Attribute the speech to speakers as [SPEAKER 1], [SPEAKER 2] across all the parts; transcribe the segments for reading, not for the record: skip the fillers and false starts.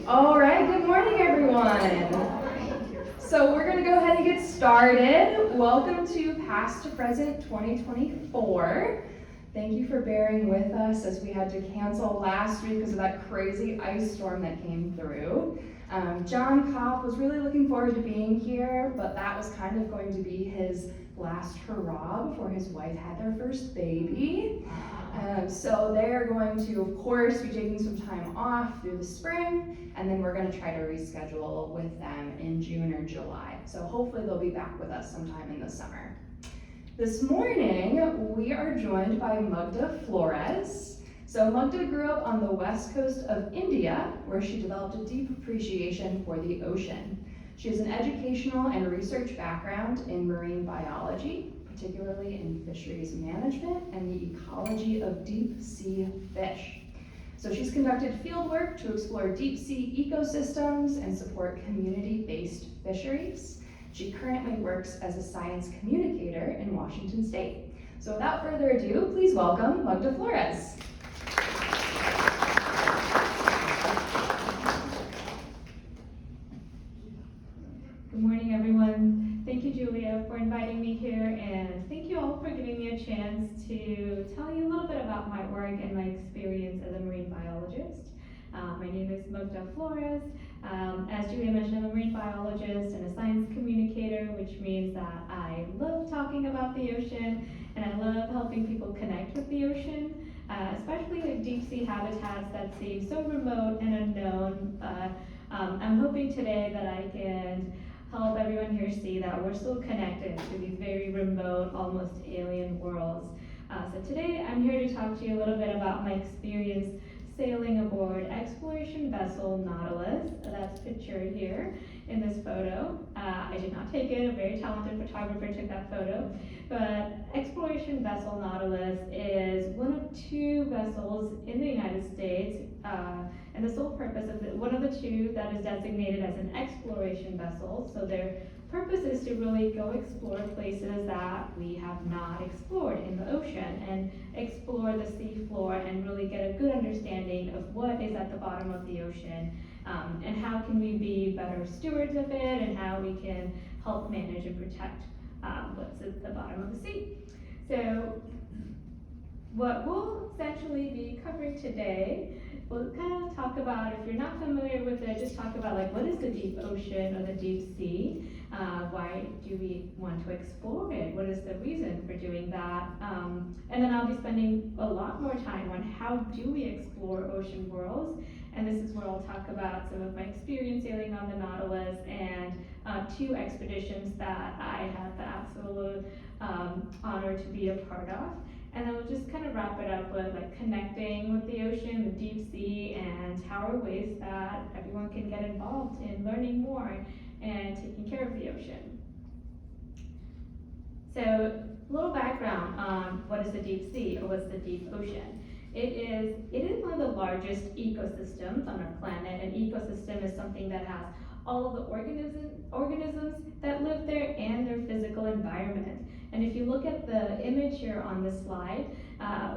[SPEAKER 1] All right, good morning, everyone. So we're going to go ahead and get started. Welcome to Past to Present 2024. Thank you for bearing with us as we had to cancel last week because of that crazy ice storm that came through. John Kopp was really looking forward to being here, but that was kind of going to be his last hurrah before his wife had their first baby. So they're going to, of course, be taking some time off through the spring, and then we're going to try to reschedule with them in June or July. So hopefully they'll be back with us sometime in the summer. This morning, we are joined by Magda Flores. So Magda grew up on the west coast of India, where she developed a deep appreciation for the ocean. She has an educational and research background in marine biology, particularly in fisheries management and the ecology of deep sea fish. So she's conducted field work to explore deep sea ecosystems and support community-based fisheries. She currently works as a science communicator in Washington State. So without further ado, please welcome Magda Flores.
[SPEAKER 2] Good morning, everyone. Thank you, Julia, for inviting me here, and thank you all for giving me a chance to tell you a little bit about my work and my experience as a marine biologist. My name is Magda Flores. As Julia mentioned, I'm a marine biologist and a science communicator, which means that I love talking about the ocean, and I love helping people connect with the ocean, especially with deep sea habitats that seem so remote and unknown. I'm hoping today that I can help everyone here see that we're still connected to these very remote, almost alien worlds. So today I'm here to talk to you a little bit about my experience sailing aboard exploration vessel Nautilus. That's pictured here in this photo. I did not take it, a very talented photographer took that photo. But exploration vessel Nautilus is one of two vessels in the United States, and the sole purpose of it, one of the two that is designated as an exploration vessel. So their purpose is to really go explore places that we have not explored in the ocean and explore the sea floor and really get a good understanding of what is at the bottom of the ocean, and how can we be better stewards of it and how we can help manage and protect what's at the bottom of the sea. So what we'll essentially be covering today, we'll kind of talk about, if you're not familiar with it, just talk about like what is the deep ocean or the deep sea? Why do we want to explore it? What is the reason for doing that? And then I'll be spending a lot more time on how do we explore ocean worlds. And this is where I'll talk about some of my experience sailing on the Nautilus and two expeditions that I had the absolute honor to be a part of. And then we'll just kind of wrap it up with like connecting with the ocean, the deep sea, and how are ways that everyone can get involved in learning more and taking care of the ocean. So a little background on what is the deep sea or what's the deep ocean. It is one of the largest ecosystems on our planet. An ecosystem is something that has all of the organisms that live there and their physical environment. And if you look at the image here on this slide,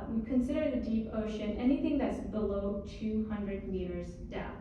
[SPEAKER 2] we consider the deep ocean anything that's below 200 meters depth.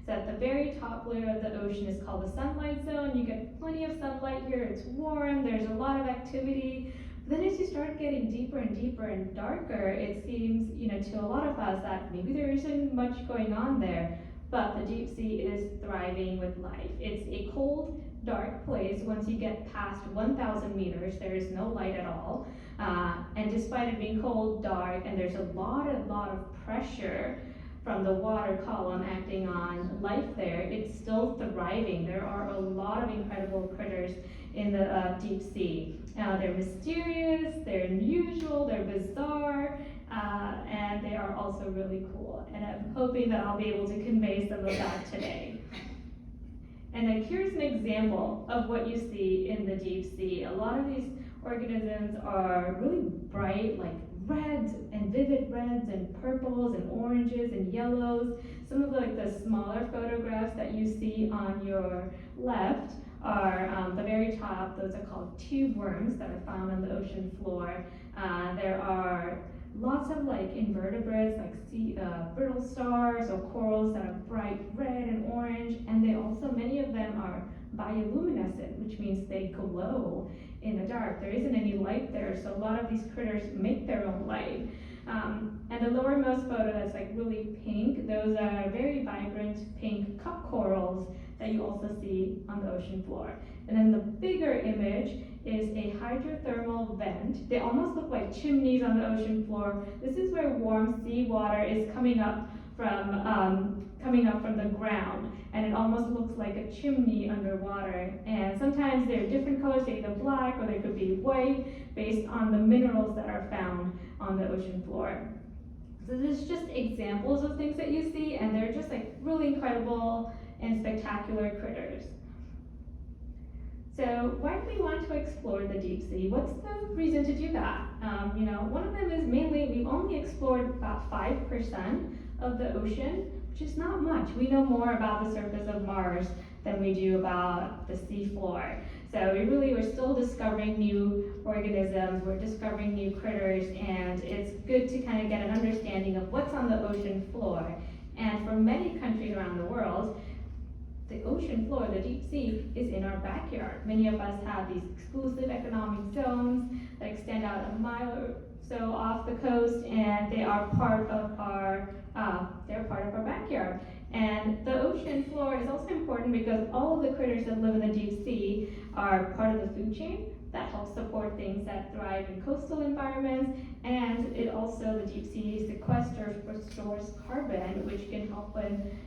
[SPEAKER 2] So at the very top layer of the ocean is called the sunlight zone. You get plenty of sunlight here, it's warm, there's a lot of activity. But then as you start getting deeper and deeper and darker, it seems, to a lot of us that maybe there isn't much going on there. But the deep sea is thriving with life. It's a cold, dark place. Once you get past 1,000 meters, there is no light at all. And despite it being cold, dark, and there's a lot of pressure from the water column acting on life there, it's still thriving. There are a lot of incredible critters in the deep sea. They're mysterious, they're unusual, they're bizarre, and they are also really cool. And I'm hoping that I'll be able to convey some of that today. And then here's an example of what you see in the deep sea. A lot of these organisms are really bright, like reds and vivid reds and purples and oranges and yellows. Some of the smaller photographs that you see on your left are the very top. Those are called tube worms that are found on the ocean floor. There are lots of invertebrates like sea brittle stars or corals that are bright red and orange. bioluminescent, which means they glow in the dark. There isn't any light there, so a lot of these critters make their own light. And the lowermost photo that's like really pink, those are very vibrant pink cup corals that you also see on the ocean floor. And then the bigger image is a hydrothermal vent. They almost look like chimneys on the ocean floor. This is where warm seawater is coming up from the ground, and it almost looks like a chimney underwater. And sometimes they're different colors, they're either black or they could be white, based on the minerals that are found on the ocean floor. So this is just examples of things that you see, and they're just like really incredible and spectacular critters. So why do we want to explore the deep sea? What's the reason to do that? One of them is mainly we've only explored about 5% of the ocean, which is not much. We know more about the surface of Mars than we do about the seafloor. So we're still discovering new organisms, we're discovering new critters, and it's good to kind of get an understanding of what's on the ocean floor. And for many countries around the world, the ocean floor, the deep sea, is in our backyard. Many of us have these exclusive economic zones that extend out a mile or so off the coast, and they are part of our backyard. And the ocean floor is also important because all of the critters that live in the deep sea are part of the food chain that helps support things that thrive in coastal environments, and it also, the deep sea sequesters or stores carbon, which can help in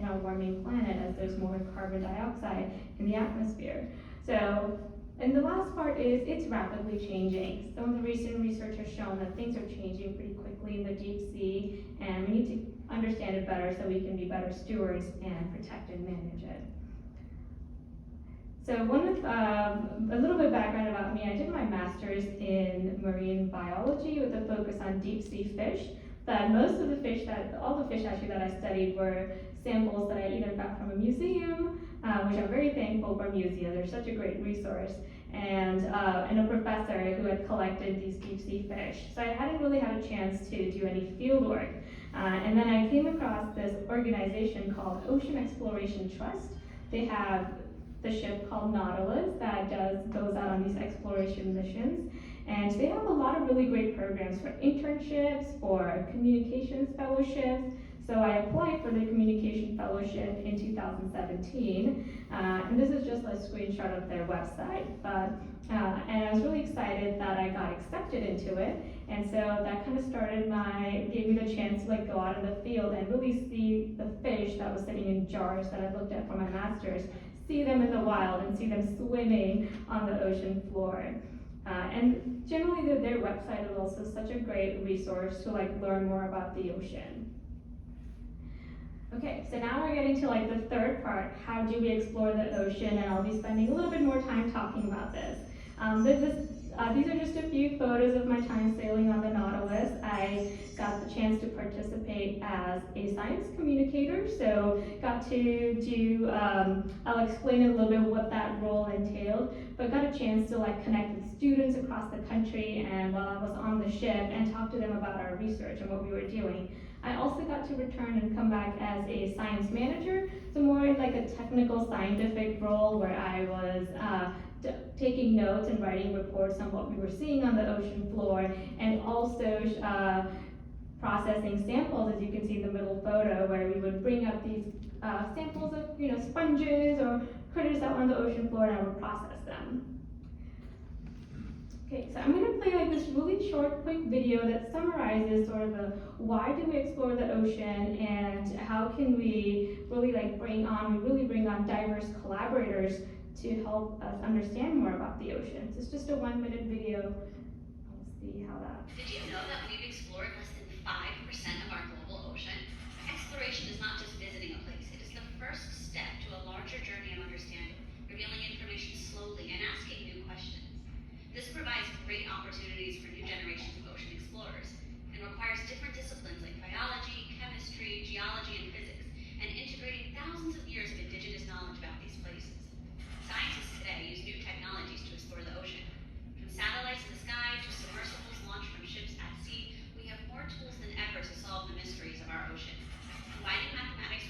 [SPEAKER 2] our warming planet as there's more carbon dioxide in the atmosphere. So, and the last part is it's rapidly changing. Some of the recent research has shown that things are changing pretty quickly in the deep sea, and we need to understand it better so we can be better stewards and protect and manage it. So a little bit of background about me, I did my master's in marine biology with a focus on deep sea fish, but all the fish actually that I studied were samples that I either got from a museum, which I'm very thankful for museums, they're such a great resource, and a professor who had collected these deep sea fish. So I hadn't really had a chance to do any field work. And then I came across this organization called Ocean Exploration Trust. They have the ship called Nautilus that goes out on these exploration missions. And they have a lot of really great programs for internships, for communications fellowships. So I applied for the communication fellowship in 2017, and this is just a screenshot of their website. And I was really excited that I got accepted into it, and so that kind of gave me the chance to go out in the field and really see the fish that was sitting in jars that I looked at for my master's, see them in the wild and see them swimming on the ocean floor. And generally their website is also such a great resource to learn more about the ocean. Okay, so now we're getting to the third part, how do we explore the ocean, and I'll be spending a little bit more time talking about this. These are just a few photos of my time sailing on the Nautilus. I got the chance to participate as a science communicator, so got to do, I'll explain a little bit what that role entailed, but got a chance to connect with students across the country and while I was on the ship and talk to them about our research and what we were doing. I also got to return and come back as a science manager, so more in a technical scientific role where I was taking notes and writing reports on what we were seeing on the ocean floor, and also processing samples, as you can see in the middle photo, where we would bring up these samples of sponges or critters that were on the ocean floor, and I would process them. Okay, so I'm going to play this really short, quick video that summarizes sort of the why do we explore the ocean and how can we really bring on diverse collaborators to help us understand more about the ocean. So it's just a 1-minute video. Let's see how that.
[SPEAKER 3] Did you know that we've explored less than 5% of our global ocean? Exploration is not just visiting a place, it is the first step to a larger journey of understanding, revealing information slowly and asking new questions. This provides great opportunities for new generations of ocean explorers and requires different disciplines like biology, chemistry, geology, and physics, and integrating thousands of years of indigenous knowledge about these places. Scientists today use new technologies to explore the ocean. From satellites in the sky to submersibles launched from ships at sea, we have more tools than ever to solve the mysteries of our ocean. Combining mathematics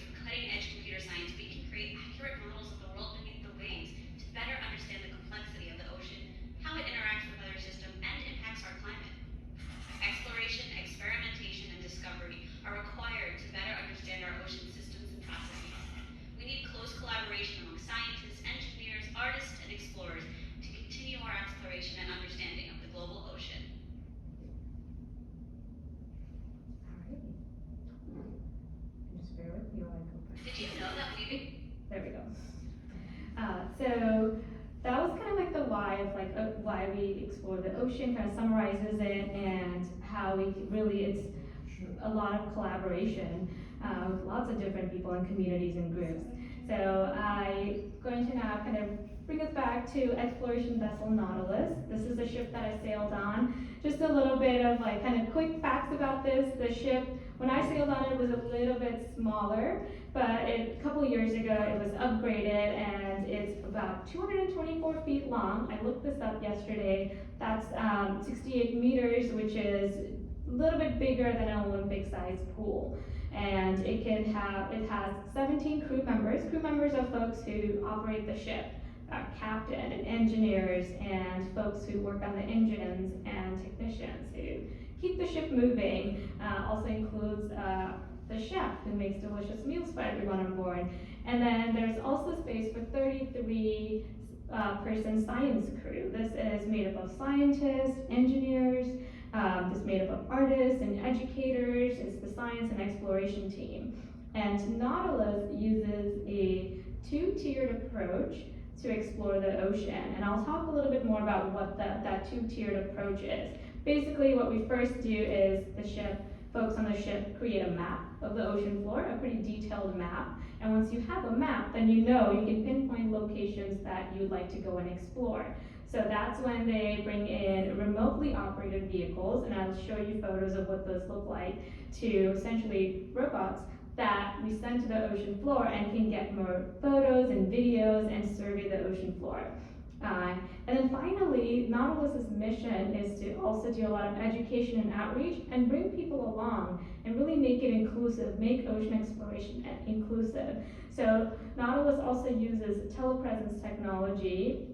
[SPEAKER 2] explore the ocean, kind of summarizes it, and how it's a lot of collaboration with lots of different people and communities and groups. So I'm going to now kind of bring us back to exploration vessel Nautilus. This is a ship that I sailed on. Just a little bit of like kind of quick facts about this. The ship, when I sailed on it, was a little bit smaller, but a couple years ago it was upgraded and it's about 224 feet long. I looked this up yesterday. That's 68 meters, which is a little bit bigger than an Olympic-sized pool. And it has 17 crew members are folks who operate the ship, captain and engineers and folks who work on the engines and technicians who keep the ship moving. Also includes the chef who makes delicious meals for everyone on board. And then there's also space for 33 person science crew. This is made up of scientists, engineers, it's made up of artists and educators. It's the science and exploration team. And Nautilus uses a two-tiered approach to explore the ocean. And I'll talk a little bit more about what that two-tiered approach is. Basically, what we first do is folks on the ship create a map of the ocean floor, a pretty detailed map. And once you have a map, then you can pinpoint locations that you'd like to go and explore. So that's when they bring in remotely operated vehicles, and I'll show you photos of what those look like, to essentially robots that we send to the ocean floor and can get more photos and videos and survey the ocean floor. And then finally, Nautilus's mission is to also do a lot of education and outreach and bring people along and really make it inclusive, make ocean exploration inclusive. So Nautilus also uses telepresence technology,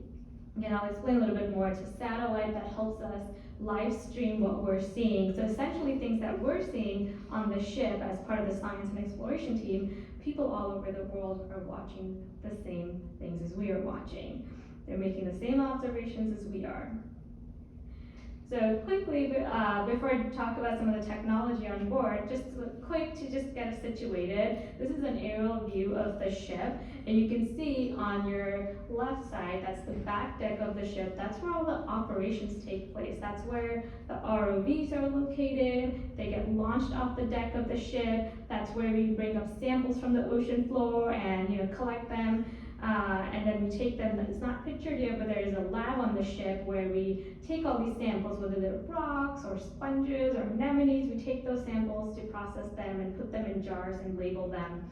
[SPEAKER 2] and I'll explain a little bit more. It's a satellite that helps us live stream what we're seeing. So essentially things that we're seeing on the ship as part of the science and exploration team, people all over the world are watching the same things as we are watching. They're making the same observations as we are. So quickly, before I talk about some of the technology on board, just quick to just get us situated. This is an aerial view of the ship, and you can see on your left side, that's the back deck of the ship. That's where all the operations take place. That's where the ROVs are located. They get launched off the deck of the ship. That's where we bring up samples from the ocean floor and collect them. And then we take them, it's not pictured here, but there is a lab on the ship where we take all these samples, whether they're rocks or sponges or anemones. We take those samples to process them and put them in jars and label them.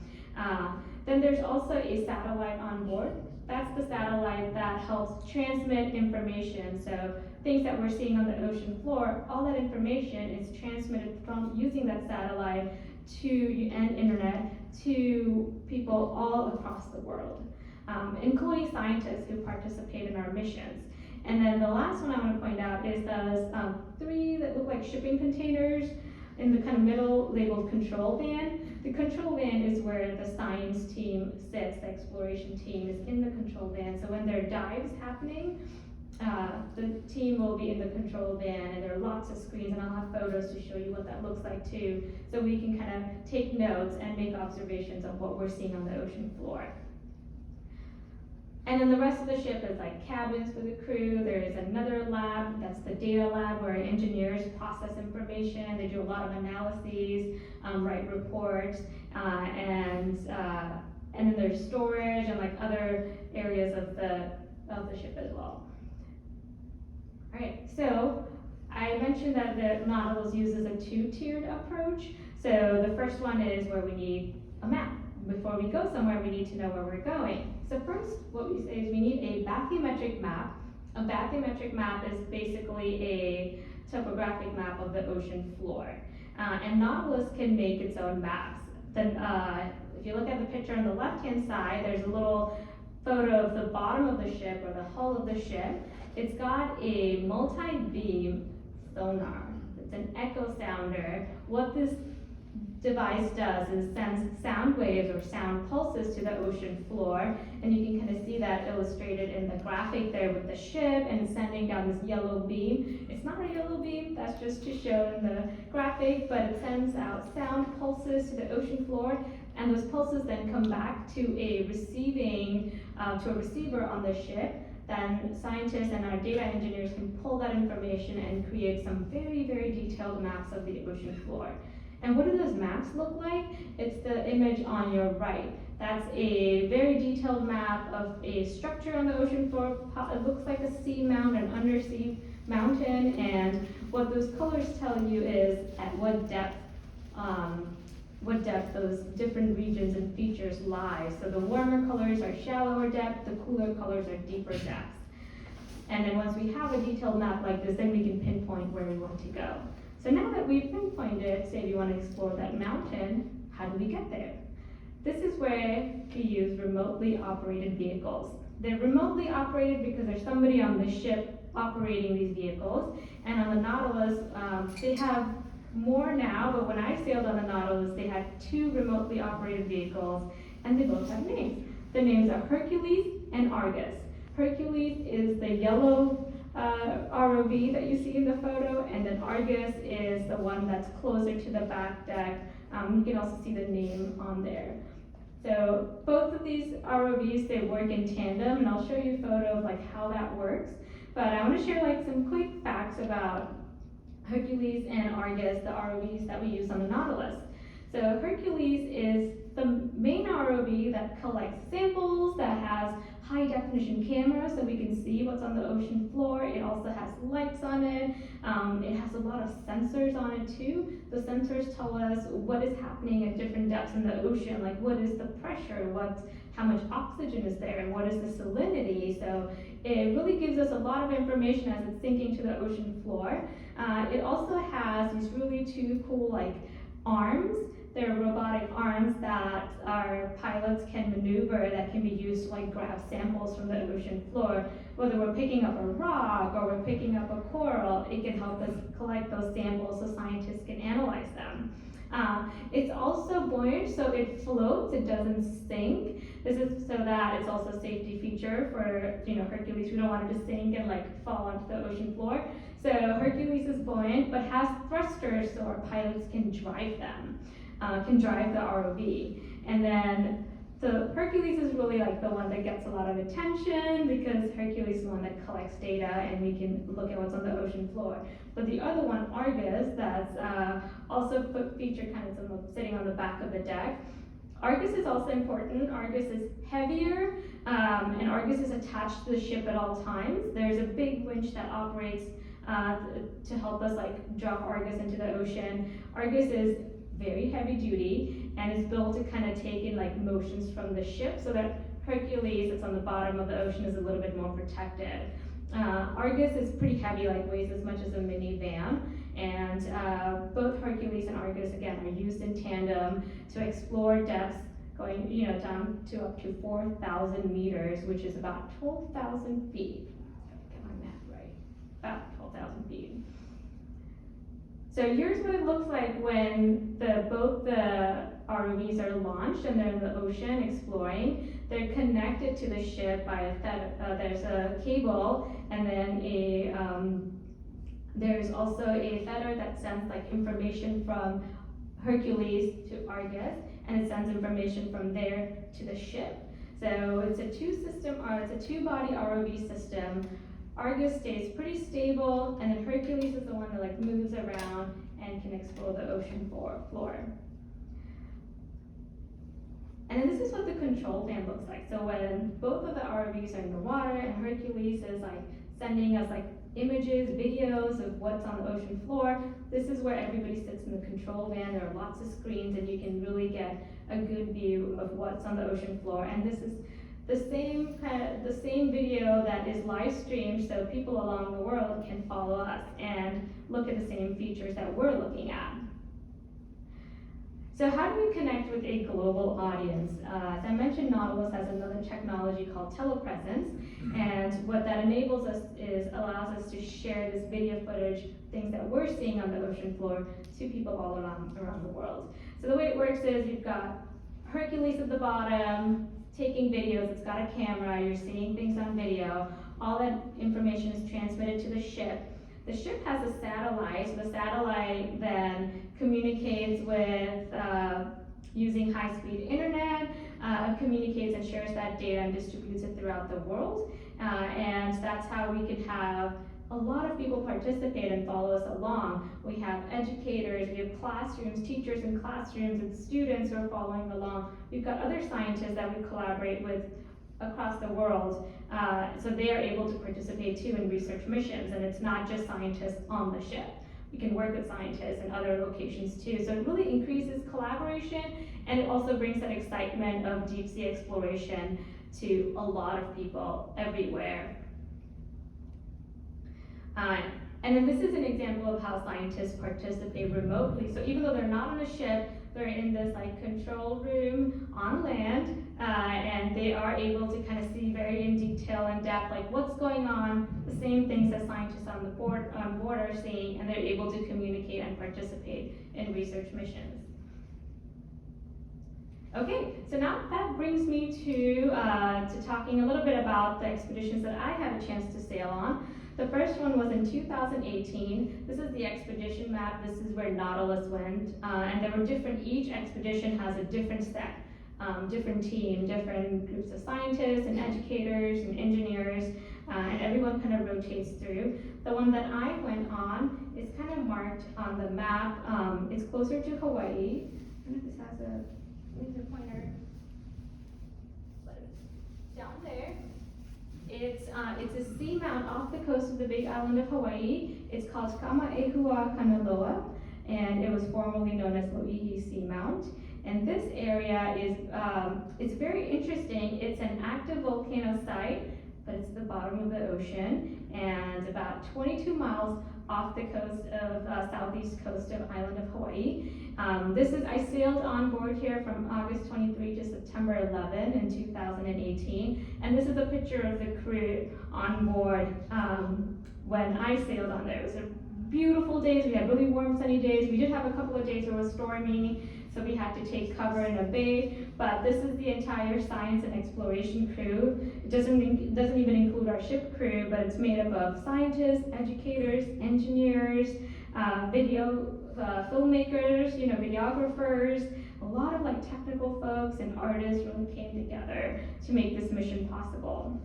[SPEAKER 2] Then there's also a satellite on board. That's the satellite that helps transmit information. So things that we're seeing on the ocean floor, all that information is transmitted from using that satellite and internet to people all across the world. Including scientists who participate in our missions. And then the last one I want to point out is those 3 that look like shipping containers in the kind of middle labeled control van. The control van is where the science team sits, the exploration team is in the control van. So when there are dives happening, the team will be in the control van, and there are lots of screens, and I'll have photos to show you what that looks like too, so we can kind of take notes and make observations of what we're seeing on the ocean floor. And then the rest of the ship is like cabins for the crew. There is another lab, that's the data lab, where engineers process information. They do a lot of analyses, write reports, and then there's storage and like other areas of the ship as well. All right, so I mentioned that the Nautilus uses a 2-tiered approach. So the first one is where we need a map. Before we go somewhere, we need to know where we're going. So first, what we say is we need a bathymetric map. A bathymetric map is basically a topographic map of the ocean floor. And Nautilus can make its own maps. Then, if you look at the picture on the left-hand side, there's a little photo of the bottom of the ship, or the hull of the ship. It's got a multi-beam sonar. It's an echo sounder. What this device does is sends sound waves or sound pulses to the ocean floor, and you can kind of see that illustrated in the graphic there with the ship and sending down this yellow beam. It's not a yellow beam, that's just to show in the graphic, but it sends out sound pulses to the ocean floor, and those pulses then come back to a receiver on the ship then scientists and our data engineers can pull that information and create some very, very detailed maps of the ocean floor. And what do those maps look like? It's the image on your right. That's a very detailed map of a structure on the ocean floor. It looks like a seamount, an undersea mountain, and what those colors tell you is at what depth those different regions and features lie. So the warmer colors are shallower depth, the cooler colors are deeper depths. And then once we have a detailed map like this, then we can pinpoint where we want to go. So now that we've pinpointed, say we want to explore that mountain, how do we get there? This is where we use remotely operated vehicles. They're remotely operated because there's somebody on the ship operating these vehicles. And on the Nautilus, they have more now, but when I sailed on the Nautilus, they had 2 remotely operated vehicles, and they both have names. The names are Hercules and Argus. Hercules is the yellow ROV that you see in the photo, and then Argus is the one that's closer to the back deck. You can also see the name on there. So both of these ROVs, they work in tandem, and I'll show you a photo of like how that works. But I want to share like some quick facts about Hercules and Argus, the ROVs that we use on the Nautilus. So Hercules is the main ROV that collects samples, that has high definition cameras so we can see what's on the ocean floor. It also has lights on it. It has a lot of sensors on it too. The sensors tell us what is happening at different depths in the ocean, like what is the pressure, how much oxygen is there, and what is the salinity. So it really gives us a lot of information as it's sinking to the ocean floor. It also has these really 2 cool like arms. They're robotic arms that our pilots can maneuver that can be used to like grab samples from the ocean floor. Whether we're picking up a rock or we're picking up a coral, it can help us collect those samples so scientists can analyze them. It's also buoyant, so it floats, it doesn't sink. This is so that it's also a safety feature for Hercules. We don't want it to sink and like fall onto the ocean floor. So Hercules is buoyant, but has thrusters so our pilots can drive them, can drive the ROV. And then the Hercules is really like the one that gets a lot of attention because Hercules is the one that collects data and we can look at what's on the ocean floor. But the other one, Argus, that's also featured kind of sitting on the back of the deck. Argus is also important. Argus is heavier, and Argus is attached to the ship at all times. There's a big winch that operates to help us like drop Argus into the ocean. Argus is very heavy duty and is built to kind of take in like motions from the ship so that Hercules that's on the bottom of the ocean is a little bit more protected. Argus is pretty heavy, like weighs as much as a minivan, and both Hercules and Argus again are used in tandem to explore depths going down to up to 4,000 meters, which is about 12,000 feet. Get my math right, about 12,000 feet. So here's what it looks like when both the ROVs are launched and they're in the ocean exploring. They're connected to the ship by there's a cable, and then there's also a feather that sends like information from Hercules to Argus, and it sends information from there to the ship. So it's a two-body ROV system. Argus stays pretty stable, and then Hercules is the one that like moves around and can explore the ocean floor. And then this is what the control van looks like. So when both of the ROVs are in the water and Hercules is like sending us like images, videos of what's on the ocean floor, this is where everybody sits in the control van. There are lots of screens and you can really get a good view of what's on the ocean floor. And this is the same video that is live streamed so people along the world can follow us and look at the same features that we're looking at. So how do we connect with a global audience? As I mentioned, Nautilus has another technology called telepresence, and what that enables us is allows us to share this video footage, things that we're seeing on the ocean floor, to people all around the world. So the way it works is you've got Hercules at the bottom, taking videos, it's got a camera, you're seeing things on video, all that information is transmitted to the ship. The ship has a satellite, so the satellite then communicates with using high-speed internet communicates and shares that data and distributes it throughout the world. And that's how we could have a lot of people participate and follow us along. We have educators, we have classrooms, teachers in classrooms, and students who are following along. We've got other scientists that we collaborate with across the world, so they are able to participate too in research missions, and it's not just scientists on the ship. We can work with scientists in other locations too, so it really increases collaboration, and it also brings that excitement of deep sea exploration to a lot of people everywhere. And then this is an example of how scientists participate remotely. So even though they're not on a ship, they're in this like control room on land, and they are able to kind of see very in detail and depth like what's going on, the same things that scientists on board are seeing, and they're able to communicate and participate in research missions. Okay, so now that brings me to talking a little bit about the expeditions that I had a chance to sail on. The first one was in 2018. This is the expedition map. This is where Nautilus went, and there were each expedition has a different set, different team, different groups of scientists and educators and engineers, and everyone kind of rotates through. The one that I went on is kind of marked on the map. It's closer to Hawaii. I don't know if this has a laser pointer, but it's down there. It's a seamount off the coast of the Big Island of Hawaii. It's called Kamaehua Kanaloa, and it was formerly known as Loihi Seamount. And this area is it's very interesting. It's an active volcano site, but it's at the bottom of the ocean, and about 22 miles off the coast of southeast coast of island of Hawaii. I sailed on board here from August 23 to September 11 in 2018, and this is a picture of the crew on board when I sailed on there. It was a beautiful days. We had really warm, sunny days. We did have a couple of days where it was stormy, so we had to take cover in a bay, but this is the entire science and exploration crew. It doesn't even include our ship crew, but it's made up of scientists, educators, engineers, filmmakers, videographers. A lot of like technical folks and artists really came together to make this mission possible.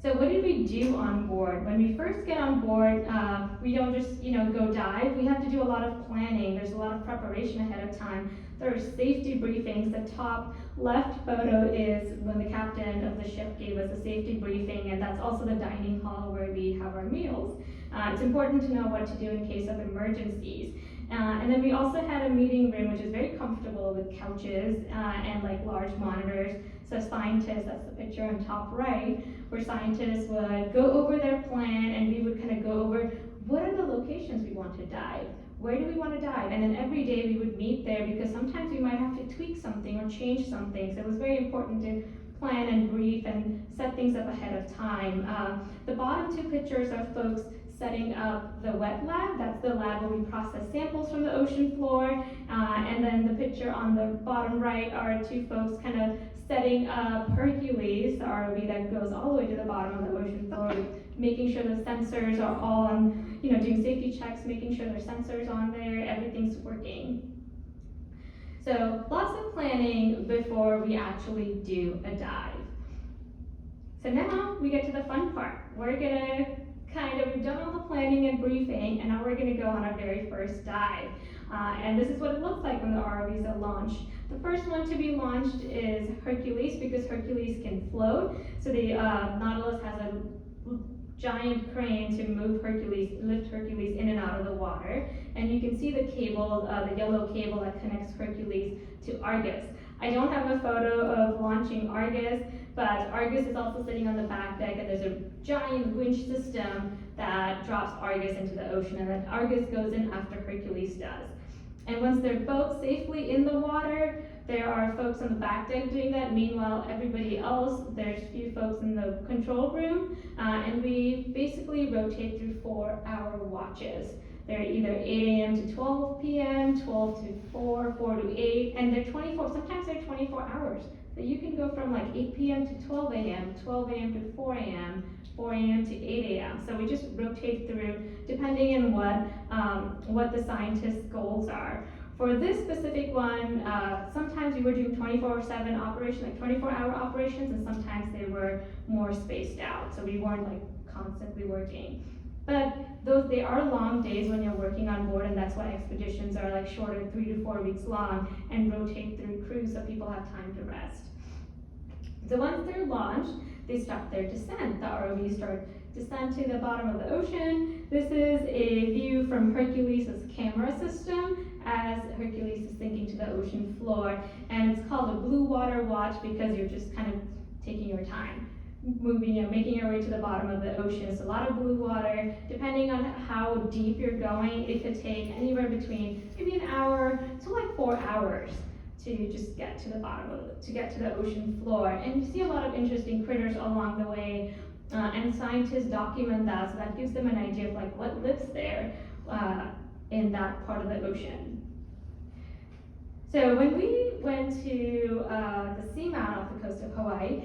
[SPEAKER 2] So what did we do on board? When we first get on board, we don't just go dive. We have to do a lot of planning. There's a lot of preparation ahead of time. There are safety briefings. The top left photo is when the captain of the ship gave us a safety briefing, and that's also the dining hall where we have our meals. It's important to know what to do in case of emergencies. And then we also had a meeting room, which is very comfortable with couches and like large monitors. So scientists, that's the picture on top right, where scientists would go over their plan, and we would kind of go over what are the locations we want to dive, where do we want to dive, and then every day we would meet there because sometimes we might have to tweak something or change something. So it was very important to plan and brief and set things up ahead of time. The bottom two pictures are folks setting up the wet lab. That's the lab where we process samples from the ocean floor. And then the picture on the bottom right are two folks kind of setting up Hercules, the ROV that goes all the way to the bottom of the ocean floor, making sure the sensors are all on, doing safety checks, making sure there's sensors on there, everything's working. So lots of planning before we actually do a dive. So now we get to the fun part. We've done all the planning and briefing, and now we're gonna go on our very first dive. And this is what it looks like when the ROVs are launched. The first one to be launched is Hercules, because Hercules can float. So the Nautilus has a giant crane to lift Hercules in and out of the water. And you can see the cable, the yellow cable that connects Hercules to Argus. I don't have a photo of launching Argus, but Argus is also sitting on the back deck, and there's a giant winch system that drops Argus into the ocean, and then Argus goes in after Hercules does. And once they're both safely in the water, there are folks on the back deck doing that. Meanwhile, everybody else, there's a few folks in the control room, and we basically rotate through 4-hour watches. They're either 8 a.m. to 12 p.m., 12 to 4, 4 to 8, and sometimes they're 24 hours. So you can go from like 8 p.m. to 12 a.m., 12 a.m. to 4 a.m., 4 a.m. to 8 a.m. So we just rotate through depending on what the scientists' goals are. For this specific one, sometimes we were doing 24/7 operation, like 24-hour operations, and sometimes they were more spaced out, so we weren't like constantly working. But they are long days when you're working on board, and that's why expeditions are like shorter, 3 to 4 weeks long, and rotate through crews so people have time to rest. So once they're launched, they start their descent. The ROVs start descent to the bottom of the ocean. This is a view from Hercules' camera system as Hercules is sinking to the ocean floor. And it's called a blue water watch because you're just kind of taking your time, moving, making your way to the bottom of the ocean. So a lot of blue water. Depending on how deep you're going, it could take anywhere between maybe an hour to like 4 hours to just get to the bottom to get to the ocean floor. And you see a lot of interesting critters along the way, and scientists document that, so that gives them an idea of like what lives there in that part of the ocean. So when we went to the seamount off the coast of Hawaii,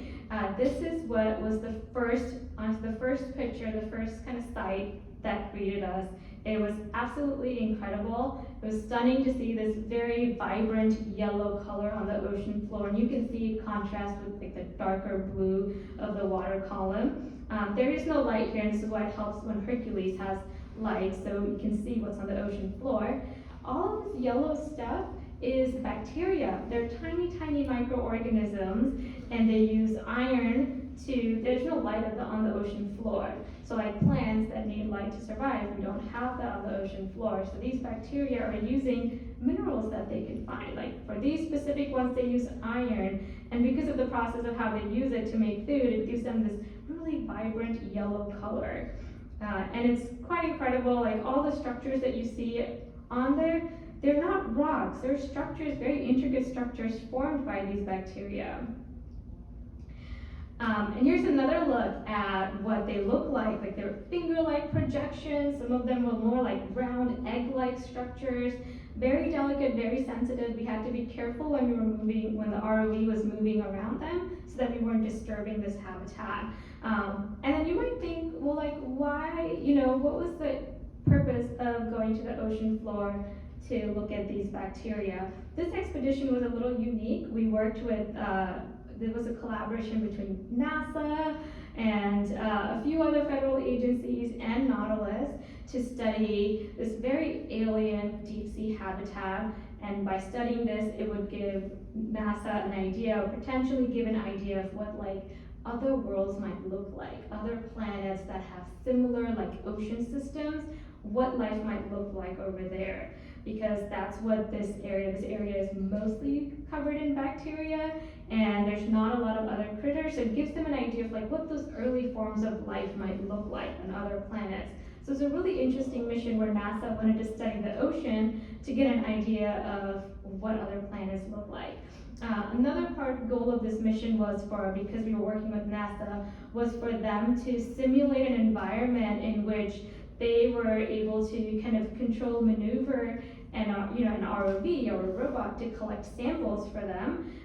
[SPEAKER 2] this is what was the first picture, the first kind of sight that greeted us. It was absolutely incredible. It was stunning to see this very vibrant yellow color on the ocean floor, and you can see it contrast with like the darker blue of the water column. There is no light here, and this is why it helps when Hercules has light, so you can see what's on the ocean floor. All of this yellow stuff is bacteria. They're tiny, tiny microorganisms, and they use iron there's no light on the ocean floor. So like plants that need light to survive, we don't have that on the ocean floor. So these bacteria are using minerals that they can find. Like for these specific ones, they use iron, and because of the process of how they use it to make food, it gives them this really vibrant yellow color. And it's quite incredible, like all the structures that you see on there, they're not rocks, they're structures, very intricate structures formed by these bacteria. And here's another look at what they look like they're finger-like projections. Some of them were more like round egg-like structures, very delicate, very sensitive. We had to be careful when when the ROV was moving around them so that we weren't disturbing this habitat. And then you might think, well, like why, what was the purpose of going to the ocean floor to look at these bacteria? This expedition was a little unique. We worked with there was a collaboration between NASA and a few other federal agencies and Nautilus to study this very alien deep sea habitat. And by studying this, it would give NASA an idea, or potentially give an idea of what like other worlds might look like, other planets that have similar like ocean systems, what life might look like over there. Because that's what this area is mostly covered in bacteria, and there's not a lot of other critters, so it gives them an idea of like what those early forms of life might look like on other planets. So it's a really interesting mission where NASA wanted to study the ocean to get an idea of what other planets look like. Another goal of this mission was because we were working with NASA, was for them to simulate an environment in which they were able to kind of control, maneuver, and an ROV or a robot to collect samples for them,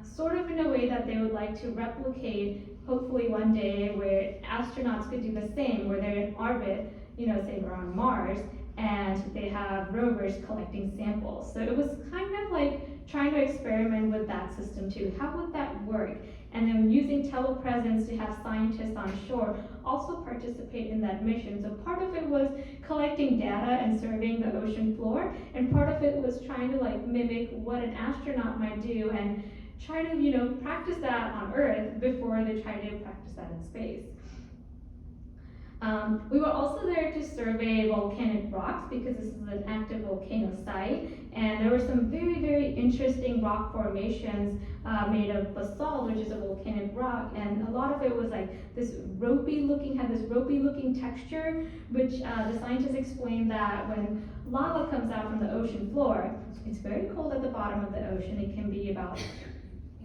[SPEAKER 2] sort of in a way that they would like to replicate, hopefully one day, where astronauts could do the same, where they're in orbit, say around Mars, and they have rovers collecting samples. So it was kind of like trying to experiment with that system too. How would that work? And then using telepresence to have scientists on shore also participate in that mission. So part of it was collecting data and surveying the ocean floor, and part of it was trying to like mimic what an astronaut might do and try to, practice that on Earth before they try to practice that in space. We were also there to survey volcanic rocks because this is an active volcano site, and there were some very, very interesting rock formations made of basalt, which is a volcanic rock, and a lot of it was like this ropey looking texture, which the scientists explained that when lava comes out from the ocean floor, it's very cold at the bottom of the ocean. It can be about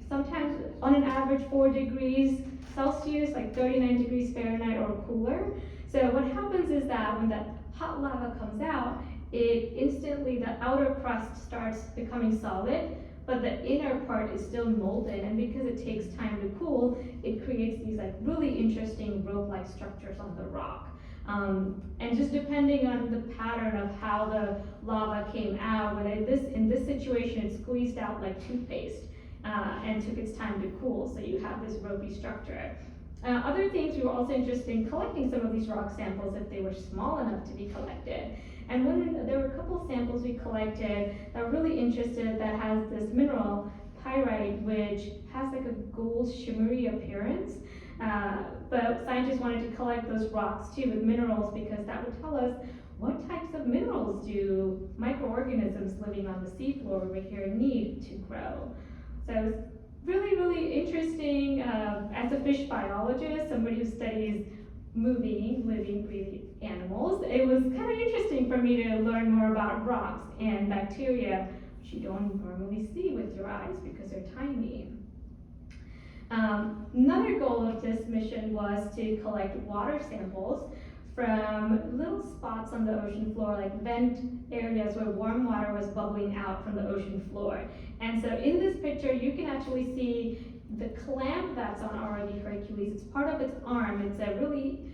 [SPEAKER 2] sometimes on an average 4 degrees Celsius, like 39 degrees Fahrenheit or cooler. So what happens is that when that hot lava comes out, the outer crust starts becoming solid, but the inner part is still molten, and because it takes time to cool, it creates these like really interesting rope-like structures on the rock. And just depending on the pattern of how the lava came out, but in this situation, it squeezed out like toothpaste and took its time to cool, so you have this ropey structure. Other things, we were also interested in collecting some of these rock samples if they were small enough to be collected. And there were a couple samples we collected that were really interested that has this mineral, pyrite, which has like a gold shimmery appearance. But scientists wanted to collect those rocks too with minerals because that would tell us what types of minerals do microorganisms living on the seafloor over here need to grow. So it was really, really interesting as a fish biologist, somebody who studies moving, living, breathing animals. It was kind of interesting for me to learn more about rocks and bacteria, which you don't normally see with your eyes because they're tiny. Another goal of this mission was to collect water samples from little spots on the ocean floor, like vent areas where warm water was bubbling out from the ocean floor. And so in this picture, you can actually see the clamp that's on ROV Hercules. It's part of its arm. It's a really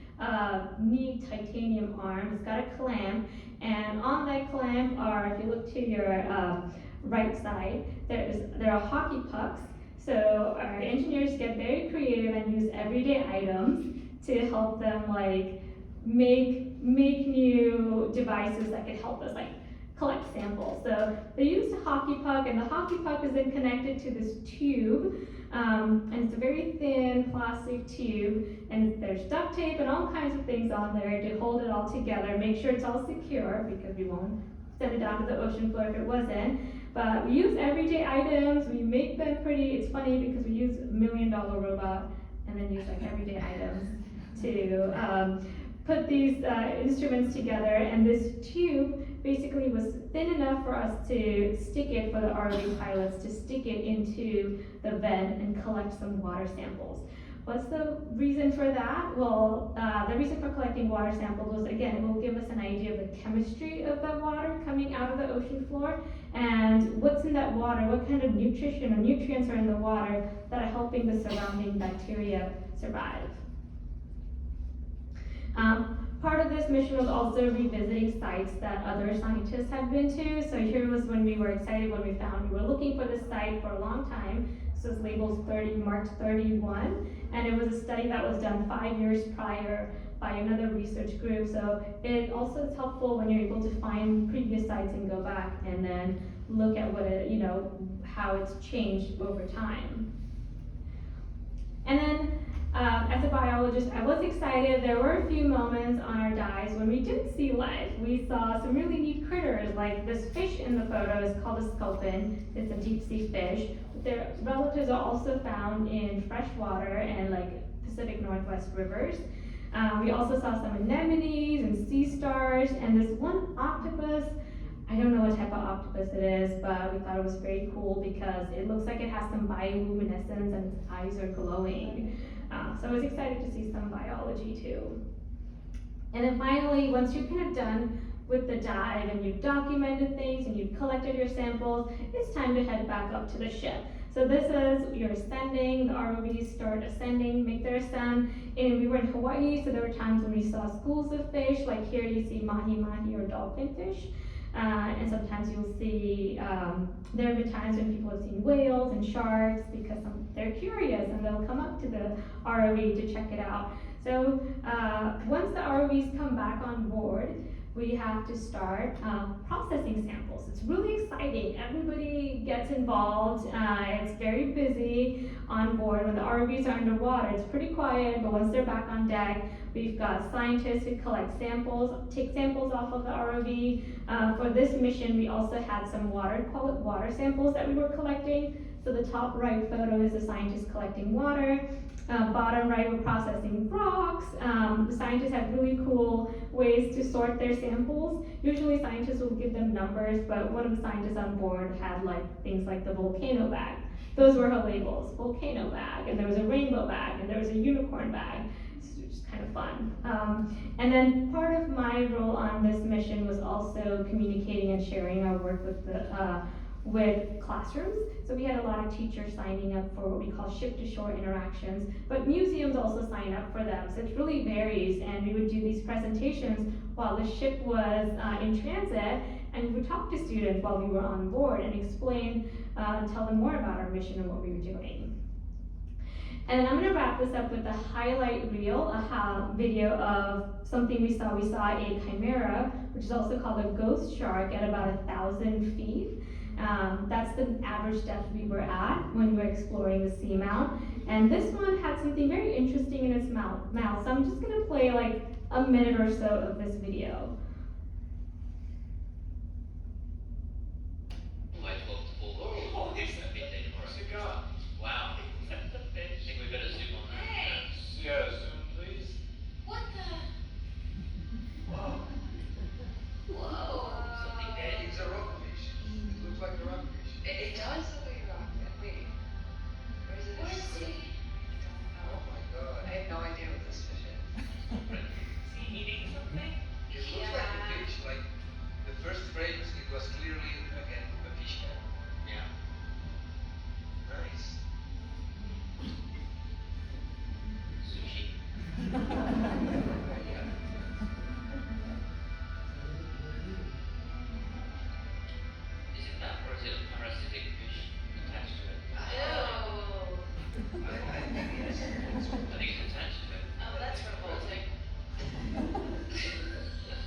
[SPEAKER 2] neat titanium arm. It's got a clamp, and on that clamp are, if you look to your right side, there are hockey pucks. So our engineers get very creative and use everyday items to help them like make new devices that could help us like collect samples. So they used a hockey puck, and the hockey puck is then connected to this tube, and it's a very thin plastic tube, and there's duct tape and all kinds of things on there to hold it all together, make sure it's all secure because we won't send it down to the ocean floor if it wasn't. But we use everyday items, we make them pretty. It's funny because we use $1 million robot and then use like everyday items to put these instruments together, and this tube basically was thin enough for us to stick it, for the ROV pilots to stick it into the vent and collect some water samples. What's the reason for that? Well, the reason for collecting water samples was, again, it will give us an idea of the chemistry of the water coming out of the ocean floor and what's in that water, what kind of nutrition or nutrients are in the water that are helping the surrounding bacteria survive. Part of this mission was also revisiting sites that other scientists had been to. So here was when we were excited when we found, we were looking for this site for a long time. This was labeled March 31, and it was a study that was done 5 years prior by another research group. So it also is helpful when you're able to find previous sites and go back and then look at what it, how it's changed over time. And then as a biologist, I was excited. There were a few moments on our dives when we didn't see life. We saw some really neat critters, like this fish in the photo is called a sculpin. It's a deep sea fish. Their relatives are also found in fresh water and like Pacific Northwest rivers. We also saw some anemones and sea stars, and this one octopus. I don't know what type of octopus it is, but we thought it was very cool because it looks like it has some bioluminescence and its eyes are glowing. So I was excited to see some biology too. And then finally, once you're kind of done with the dive and you've documented things and you've collected your samples, it's time to head back up to the ship. So this is, you're ascending, the ROVs start ascending, make their ascent, and we were in Hawaii, so there were times when we saw schools of fish, like here you see mahi-mahi or dolphin fish. And sometimes you'll see, there have been times when people have seen whales and sharks because they're curious and they'll come up to the ROV to check it out. So once the ROVs come back on board, we have to start processing samples. It's really exciting. Everybody gets involved. It's very busy on board. When the ROVs are underwater, it's pretty quiet, but once they're back on deck, we've got scientists who collect samples, take samples off of the ROV. For this mission, we also had some water samples that we were collecting. So the top right photo is the scientist collecting water. Bottom right, we're processing rocks. The scientists have really cool ways to sort their samples. Usually scientists will give them numbers, but one of the scientists on board had like things like the volcano bag. Those were her labels, volcano bag, and there was a rainbow bag, and there was a unicorn bag. It's just kind of fun. And then part of my role on this mission was also communicating and sharing our work with the with classrooms. So we had a lot of teachers signing up for what we call ship-to-shore interactions, but museums also sign up for them. So it really varies, and we would do these presentations while the ship was in transit, and we would talk to students while we were on board and explain and tell them more about our mission and what we were doing. And I'm gonna wrap this up with a highlight reel, a video of something we saw. We saw a chimera, which is also called a ghost shark, at about 1,000 feet. That's the average depth we were at when we were exploring the seamount. And this one had something very interesting in its mouth. So I'm just gonna play like a minute or so of this video.
[SPEAKER 4] Wow. I think we better zoom on that.
[SPEAKER 3] Hey.
[SPEAKER 5] Yeah, zoom please.
[SPEAKER 3] What the?
[SPEAKER 5] Wow.
[SPEAKER 3] Whoa.
[SPEAKER 4] Something dead.
[SPEAKER 5] It's a rockfish. It looks like a rockfish.
[SPEAKER 6] It does look like a rocket. Wait. Or is it
[SPEAKER 3] What
[SPEAKER 6] a
[SPEAKER 3] is
[SPEAKER 6] squid?
[SPEAKER 3] it?
[SPEAKER 6] I
[SPEAKER 5] Oh
[SPEAKER 6] don't know.
[SPEAKER 5] my god.
[SPEAKER 6] I have no idea what this fish is.
[SPEAKER 4] Is he eating something?
[SPEAKER 5] It looks like a fish. Like the first frames, it was clearly again a fish head.
[SPEAKER 4] Yeah.
[SPEAKER 5] Nice.
[SPEAKER 4] Sushi.
[SPEAKER 5] Yeah.
[SPEAKER 4] Is it that, or is it a parasitic fish attached to it?
[SPEAKER 3] Oh.
[SPEAKER 5] I think it's.
[SPEAKER 4] I think it's attached to it.
[SPEAKER 3] Oh, that's revolting.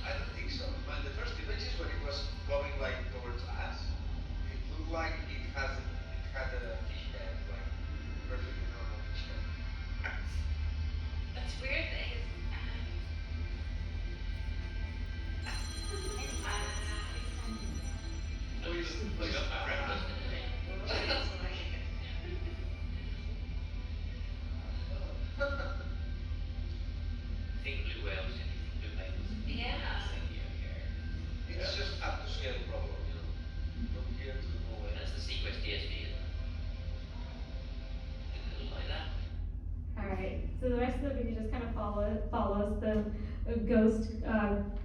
[SPEAKER 5] I don't think so. But the first images when it was going like towards us, it looked like it had a fish head, like perfectly normal fish head.
[SPEAKER 3] That's weird that his.
[SPEAKER 4] We got breakfast today.
[SPEAKER 6] That's what I get.
[SPEAKER 4] Think blue whales and blue whales.
[SPEAKER 3] Yeah.
[SPEAKER 5] It's just up to scale problem, you know. From here to the whole
[SPEAKER 4] That's the Sequest DSV, isn't it? Didn't it look like that?
[SPEAKER 2] Alright, so the rest of the video just kind of follows the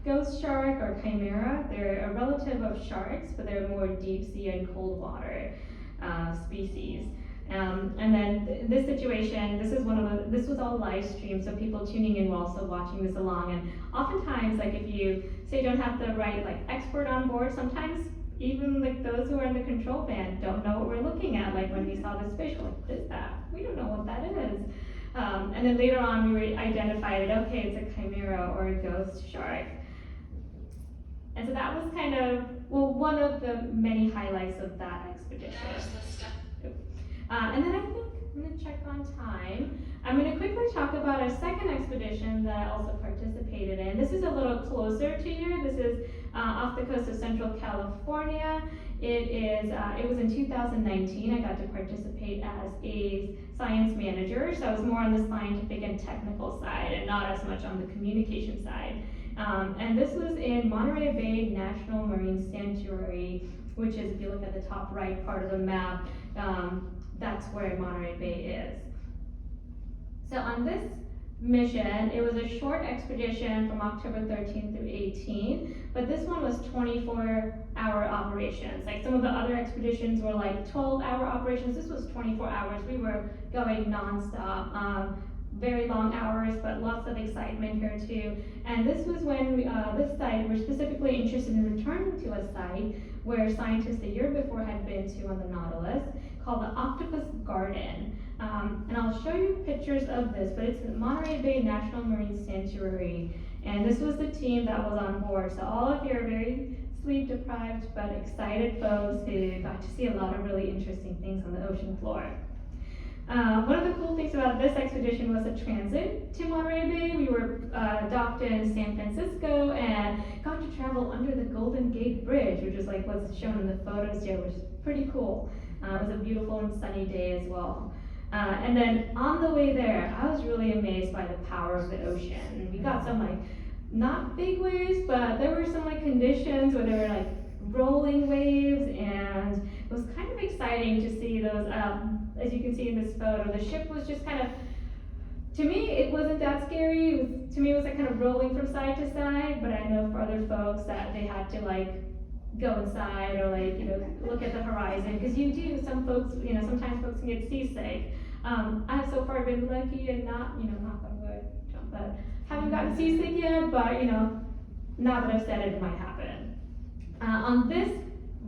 [SPEAKER 2] ghost shark or chimera. They're a relative of sharks, but they're more deep sea and cold water species. And then this situation, this was all live streamed, so people tuning in were also watching this along. And oftentimes, like if you say don't have the right like expert on board, sometimes even like those who are in the control band don't know what we're looking at. Like when we saw this fish, we're like, what is that? We don't know what that is. And then later on, we identified it. Okay, it's a chimera or a ghost shark. And so that was kind of one of the many highlights of that expedition.
[SPEAKER 3] That was the stuff.
[SPEAKER 2] And then I think I'm going to check on time. I'm going to quickly talk about a second expedition that I also participated in. This is a little closer to you. This is off the coast of Central California. It was in 2019. I got to participate as a science manager, so I was more on the scientific and technical side and not as much on the communication side. And this was in Monterey Bay National Marine Sanctuary, which is, if you look at the top right part of the map, that's where Monterey Bay is. So on this mission, it was a short expedition from October 13th through 18th, but this one was 24-hour operations. Like some of the other expeditions were like 12-hour operations. This was 24 hours. We were going nonstop. Very long hours, but lots of excitement here too. And this was when this site, we're specifically interested in returning to a site where scientists the year before had been to on the Nautilus, called the Octopus Garden. And I'll show you pictures of this, but it's the Monterey Bay National Marine Sanctuary. And this was the team that was on board. So all of you are very sleep deprived, but excited folks who got to see a lot of really interesting things on the ocean floor. One of the cool things about this expedition was the transit to Monterey Bay. We were docked in San Francisco and got to travel under the Golden Gate Bridge, which is like what's shown in the photos here, which is pretty cool. It was a beautiful and sunny day as well. And then on the way there, I was really amazed by the power of the ocean. We got some like, not big waves, but there were some like conditions where there were like rolling waves, and it was kind of exciting to see those, as you can see in this photo, the ship was just kind of, to me, it wasn't that scary. To me, it was like kind of rolling from side to side, but I know for other folks that they had to like go inside or like, look at the horizon, because some folks, sometimes folks can get seasick. I've so far been lucky and not, knock on wood, but haven't gotten seasick yet, but, now that I've said it, it might happen. On this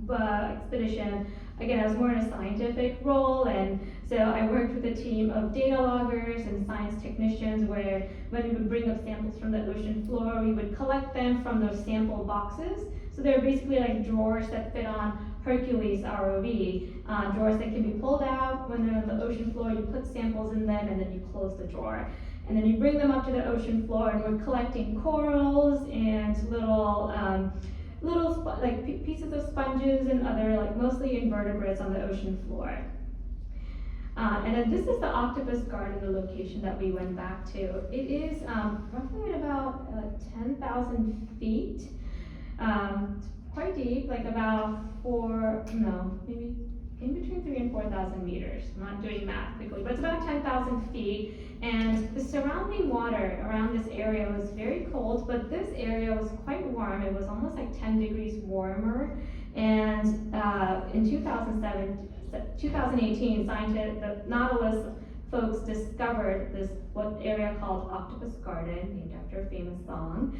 [SPEAKER 2] expedition, again, I was more in a scientific role, and so I worked with a team of data loggers and science technicians where when we would bring up samples from the ocean floor, we would collect them from those sample boxes. So they're basically like drawers that fit on Hercules ROV, drawers that can be pulled out when they're on the ocean floor. You put samples in them and then you close the drawer. And then you bring them up to the ocean floor, and we're collecting corals and little pieces of sponges and other mostly invertebrates on the ocean floor. And then this is the octopus garden, the location that we went back to. It is roughly at about 10,000 feet. It's quite deep, maybe in between 3,000 and 4,000 meters. I'm not doing math quickly, but it's about 10,000 feet. And the surrounding water around this area was very cold, but this area was quite warm. It was almost 10 degrees warmer. And in 2018, the Nautilus folks discovered this area called Octopus Garden, named after a famous song,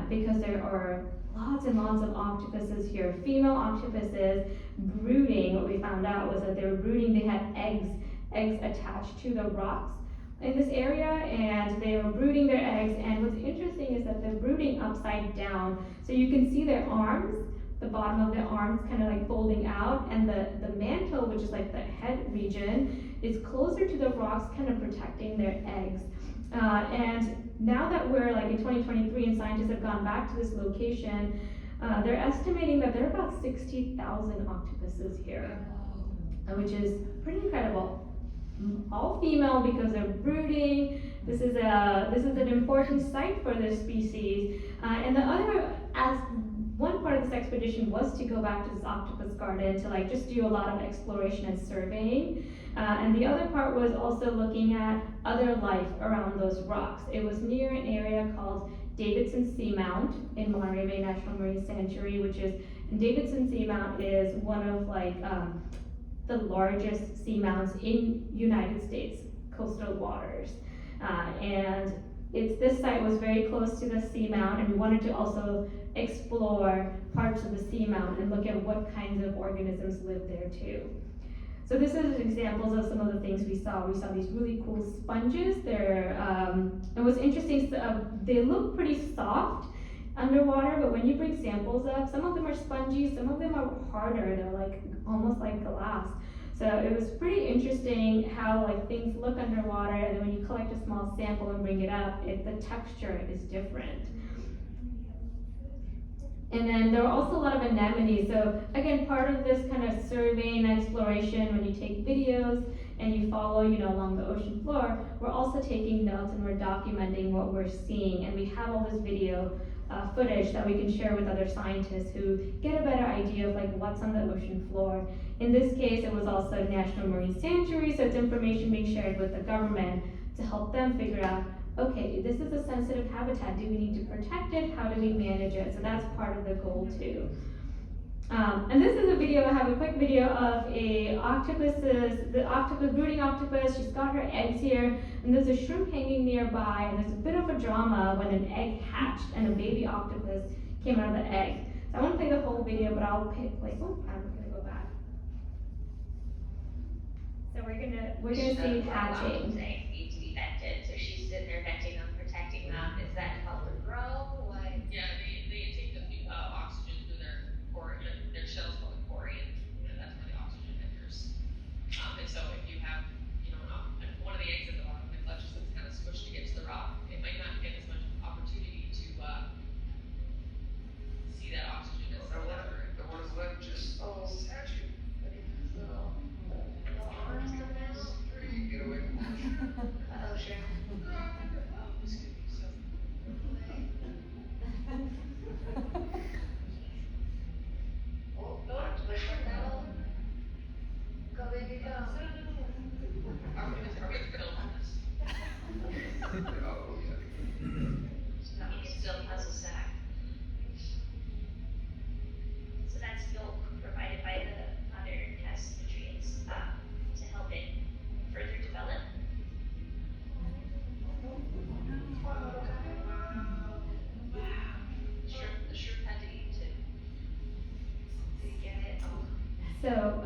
[SPEAKER 2] because there are lots and lots of octopuses here, female octopuses brooding. What we found out was that they were brooding. They had eggs attached to the rocks in this area, and they were brooding their eggs. And what's interesting is that they're brooding upside down, so you can see their arms, the bottom of their arms kind of folding out, and the mantle, which is the head region, is closer to the rocks, kind of protecting their eggs. And now that we're in 2023 and scientists have gone back to this location, they're estimating that there are about 60,000 octopuses here, which is pretty incredible. All female because they're brooding. This is an important site for this species. And one part of this expedition was to go back to this octopus garden to just do a lot of exploration and surveying. And the other part was also looking at other life around those rocks. It was near an area called Davidson Seamount in Monterey Bay National Marine Sanctuary, Davidson Seamount is one of the largest seamounts in United States coastal waters. And this site was very close to the seamount, and we wanted to also explore parts of the seamount and look at what kinds of organisms live there too. So this is examples of some of the things we saw. We saw these really cool sponges. It was interesting, they look pretty soft underwater, but when you bring samples up, some of them are spongy, some of them are harder. They're almost like glass. So it was pretty interesting how things look underwater, and then when you collect a small sample and bring it up, the texture is different. And then there were also a lot of anemones. So again, part of this kind of surveying and exploration, when you take videos and you follow, along the ocean floor, we're also taking notes and we're documenting what we're seeing. And we have all this video footage that we can share with other scientists who get a better idea of what's on the ocean floor. In this case, it was also National Marine Sanctuary, so it's information being shared with the government to help them figure out, okay, this is a sensitive habitat. Do we need to protect it? How do we manage it? So that's part of the goal too. And this is a video. I have a quick video of the brooding octopus. She's got her eggs here, and there's a shrimp hanging nearby, and there's a bit of a drama when an egg hatched and a baby octopus came out of the egg. So I won't play the whole video, but I'll play. I'm gonna go back. So we're gonna see hatching.
[SPEAKER 7] Need to be vented, so she's sitting there venting them, protecting them. Is that to help them grow?
[SPEAKER 8] Yeah, they take the oxygen through their shells called the corium, and that's where the oxygen enters. And so if you have, one of the eggs at the bottom of the clutches that's kind of squished against the rock, it might not get as much opportunity to see that oxygen as the other.
[SPEAKER 5] The one is left just statue. Get away from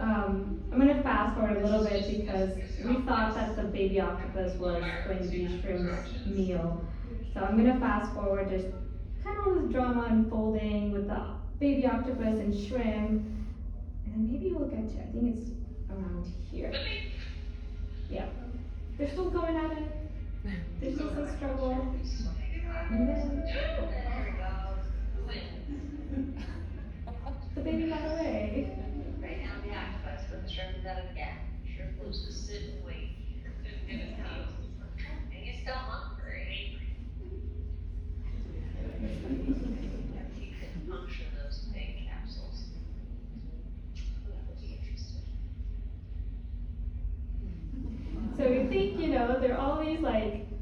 [SPEAKER 2] I'm gonna fast forward a little bit because we thought that the baby octopus was going to be Shrimp's meal. So I'm gonna fast forward, just kind of all this drama unfolding with the baby octopus and shrimp. And then maybe we'll get to, I think it's around here. Yeah. They're still going at it. There's still some struggle. And then
[SPEAKER 7] There we go.
[SPEAKER 2] the baby got away.
[SPEAKER 7] Right now, the octopus, but the shrimp is at it again. Shrimp was just sit and wait. And he's still hungry. He can puncture those big capsules. That would be interesting.
[SPEAKER 2] So you think, there are all these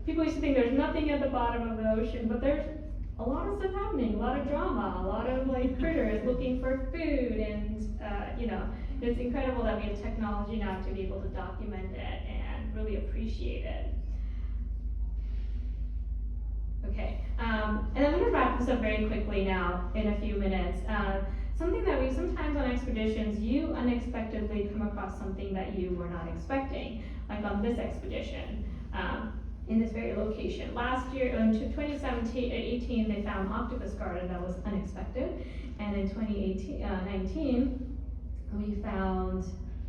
[SPEAKER 2] people used to think there's nothing at the bottom of the ocean, but there's a lot of stuff happening, a lot of drama, a lot of critters looking for food, and it's incredible that we have technology now to be able to document it and really appreciate it. Okay, and I'm gonna wrap this up very quickly now in a few minutes. Something that we sometimes on expeditions, you unexpectedly come across something that you were not expecting, like on this expedition, in this very location. Last year, in 2018, they found octopus garden that was unexpected, and in 2019, we found,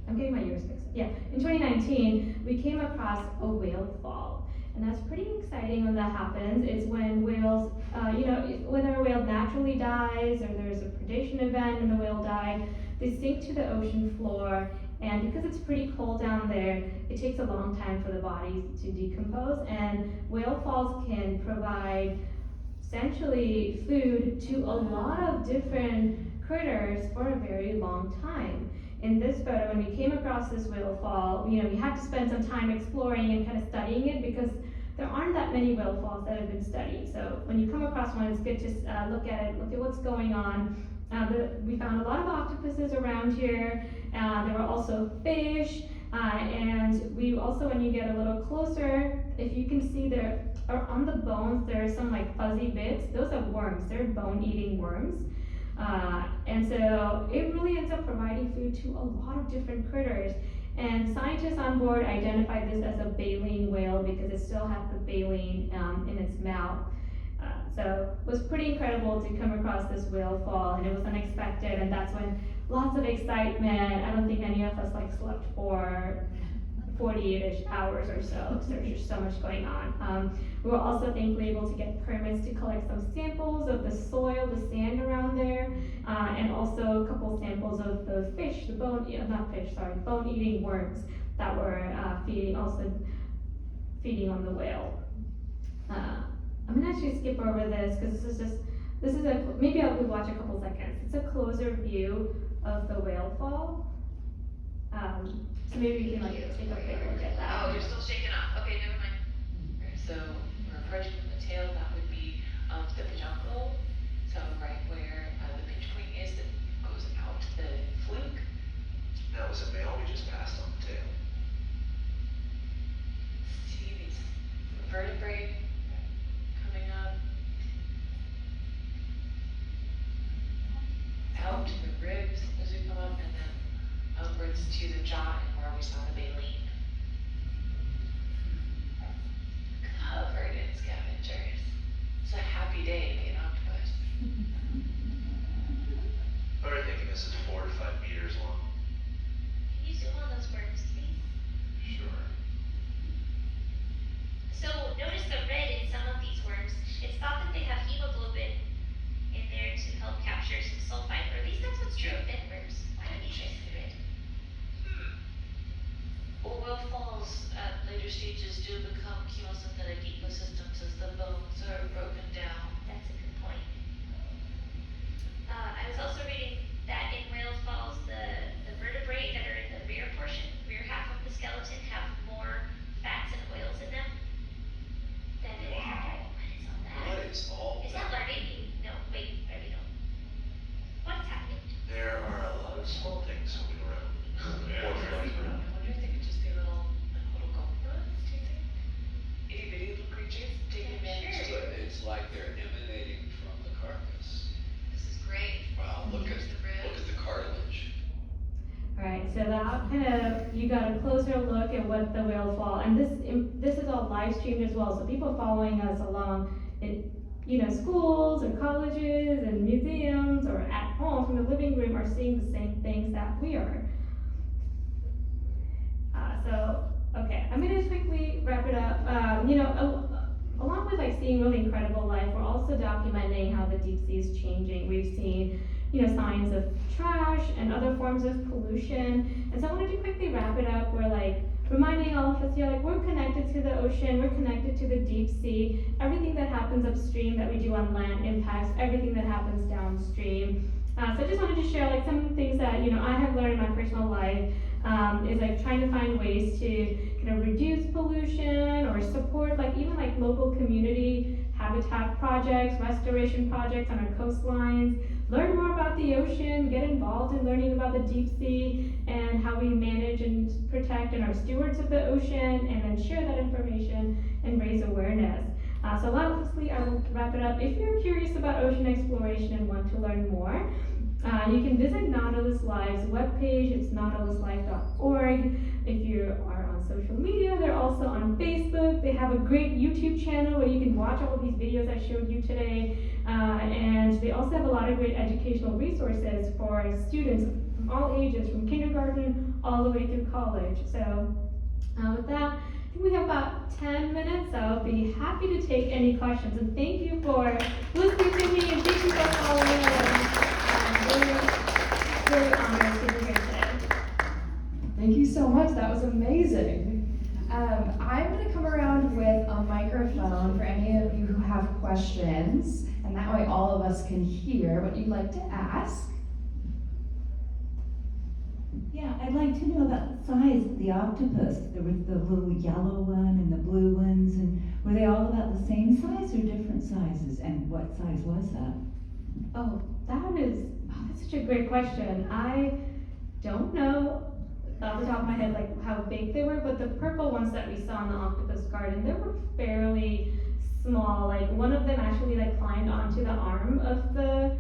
[SPEAKER 2] I'm getting my years mixed up. Yeah, in 2019, we came across a whale fall. And that's pretty exciting when that happens. It's when whales, whether a whale naturally dies or there's a predation event and the whale died, they sink to the ocean floor. And because it's pretty cold down there, it takes a long time for the bodies to decompose. And whale falls can provide essentially food to a lot of different critters for a very long time. In this photo, when we came across this whale fall, we had to spend some time exploring and kind of studying it because there aren't that many whale falls that have been studied. So when you come across one, it's good to look at what's going on. We found a lot of octopuses around here. There were also fish, and we also, when you get a little closer, if you can see there, or on the bones, there are some fuzzy bits. Those are worms. They're bone-eating worms. And so it really ends up providing food to a lot of different critters. And scientists on board identified this as a baleen whale because it still had the baleen in its mouth. So it was pretty incredible to come across this whale fall, and it was unexpected, and that's when lots of excitement. I don't think any of us slept for 48-ish hours or so, because there's just so much going on. We were also thankfully able to get permits to collect some samples of the soil, the sand around there, and also a couple samples of the fish, bone-eating worms that were feeding on the whale. I'm gonna actually skip over this because maybe I'll watch a couple seconds. It's a closer view of the whale fall. So maybe we can take a quick look at that.
[SPEAKER 8] Oh, you're still shaking up. Okay, never mind. Alright, so we're approaching the tail. That would be the peduncle. So right where the pinch point is that goes out the fluke.
[SPEAKER 5] That was a male we just passed on the tail.
[SPEAKER 8] See these vertebrae coming up. Out to the ribs as we come up, and then upwards to the jaw and where we saw the baleen. Covered in scavengers. It's a happy day to be an octopus.
[SPEAKER 5] Alright, thinking this is 4 to 5 meters long.
[SPEAKER 3] Can you zoom on those worms, please?
[SPEAKER 5] Sure.
[SPEAKER 3] So notice the red in some of these worms. It's thought that they have hemoglobin in there to help capture some sulfite, or at least that's what's true of fin worms. Why don't you trace the red?
[SPEAKER 9] Well, whale falls at later stages do become chemosynthetic ecosystems as the bones are broken down.
[SPEAKER 3] That's a good point. I was also reading that in whale falls, the vertebrae that are in the rear half of the skeleton have more fats and oils in them than in
[SPEAKER 5] Wow.
[SPEAKER 3] What is all that?
[SPEAKER 5] What is all
[SPEAKER 3] Is that learning? No, wait, maybe no. What's happening?
[SPEAKER 5] There are a lot of small things swimming around. Or floating around.
[SPEAKER 8] I wonder if they could just be little gophers, do you think? Itty bitty little creatures taking advantage
[SPEAKER 3] Sure.
[SPEAKER 8] too.
[SPEAKER 10] It's like they're emanating from the carcass.
[SPEAKER 9] This is great.
[SPEAKER 10] Wow, look at
[SPEAKER 9] Here's the rib.
[SPEAKER 10] the cartilage.
[SPEAKER 2] All right, so you got a closer look at what the whales fall. And this is all live streamed as well, so people following us along in, schools or colleges and museums or at home from the living room are seeing the same things that we are. Okay, I'm gonna quickly wrap it up. Along with seeing really incredible life, we're also documenting how the deep sea is changing. We've seen, signs of trash and other forms of pollution. And so I wanted to quickly wrap it up. We're reminding all of us here, we're connected to the ocean, we're connected to the deep sea. Everything that happens upstream that we do on land impacts everything that happens downstream. So I just wanted to share some of the things that I have learned in my personal life. Is trying to find ways to reduce pollution or support even local community habitat projects, restoration projects on our coastlines, learn more about the ocean, get involved in learning about the deep sea and how we manage and protect and are stewards of the ocean, and then share that information and raise awareness. So lastly, I will wrap it up. If you're curious about ocean exploration and want to learn more, you can visit Nautilus Live's webpage. It's nautiluslive.org. If you are on social media, they're also on Facebook. They have a great YouTube channel where you can watch all of these videos I showed you today. And they also have a lot of great educational resources for students from all ages, from kindergarten all the way through college. So with that, I think we have about 10 minutes. I'll be happy to take any questions. And thank you for listening to me, and thank you for following along. Really honored to be here today.
[SPEAKER 1] Thank you so much. That was amazing. I'm going to come around with a microphone for any of you who have questions, and that way all of us can hear what you'd like to ask.
[SPEAKER 11] Yeah, I'd like to know about the size of the octopus. There was the little yellow one and the blue ones, and were they all about the same size or different sizes? And what size was that?
[SPEAKER 2] That's such a great question. I don't know off the top of my head how big they were, but the purple ones that we saw in the octopus garden, they were fairly small. One of them actually climbed onto the arm of the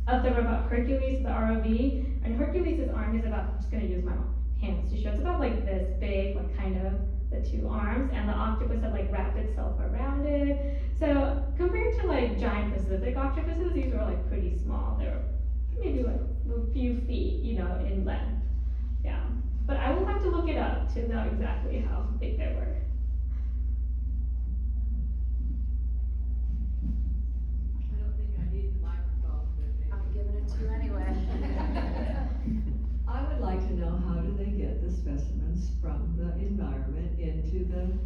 [SPEAKER 2] Hercules, the ROV, and Hercules' arm is about, I'm just gonna use my hands to show, it's about this big, kind of the two arms, and the octopus had wrapped itself around it. So compared to giant Pacific octopuses, these were pretty small. They were maybe a few feet, in length. Yeah, but I will have to look it up to know exactly how big they were.
[SPEAKER 6] I don't think I need the microphone, but I'm giving it to you anyway.
[SPEAKER 12] I would like to know, how do they get the specimens from the environment into the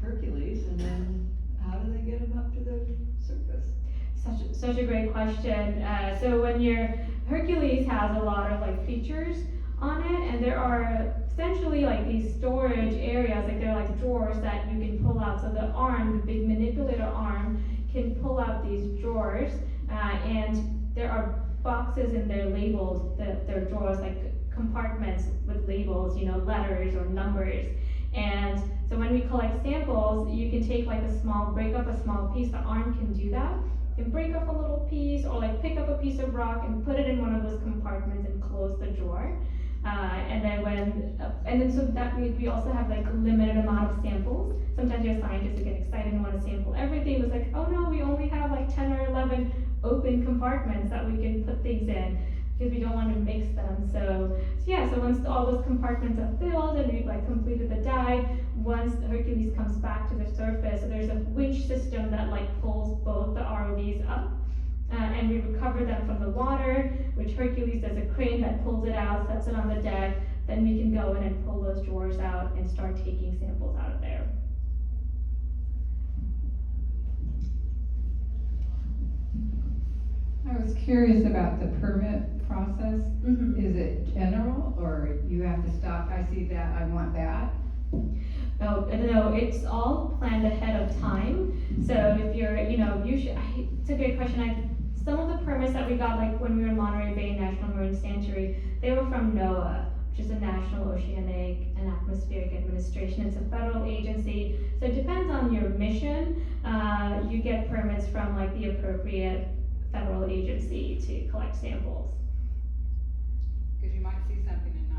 [SPEAKER 12] Hercules, and then how do they get them up to the surface?
[SPEAKER 2] Such a great question. So when Hercules has a lot of features on it, and there are essentially these storage areas, they're drawers that you can pull out. So the arm, the big manipulator arm, can pull out these drawers, and there are boxes in their labels, their drawers, compartments with labels, letters or numbers. And so when we collect samples, you can take break up a small piece, the arm can do that. You can break up a little piece, or pick up a piece of rock and put it in one of those compartments and close the drawer. And then so that means we also have a limited amount of samples. Sometimes your scientists get excited and want to sample everything. It was oh no, we only have 10 or 11 open compartments that we can put things in, because we don't want to mix them. So once all those compartments are filled and we've completed the dive, once Hercules comes back to the surface, so there's a winch system that pulls both the ROVs up, and we recover them from the water, which Hercules does a crane that pulls it out, sets it on the deck. Then we can go in and pull those drawers out and start taking samples out of there.
[SPEAKER 13] I was curious about the permit process.
[SPEAKER 2] Mm-hmm.
[SPEAKER 13] Is it general, or you have to stop, I see that, I want that?
[SPEAKER 2] No, it's all planned ahead of time. So if you're, it's a great question. Some of the permits that we got, when we were in Monterey Bay National Marine Sanctuary, they were from NOAA, which is the National Oceanic and Atmospheric Administration. It's a federal agency, so it depends on your mission. You get permits from the appropriate federal agency to collect samples.
[SPEAKER 12] Because you might see something and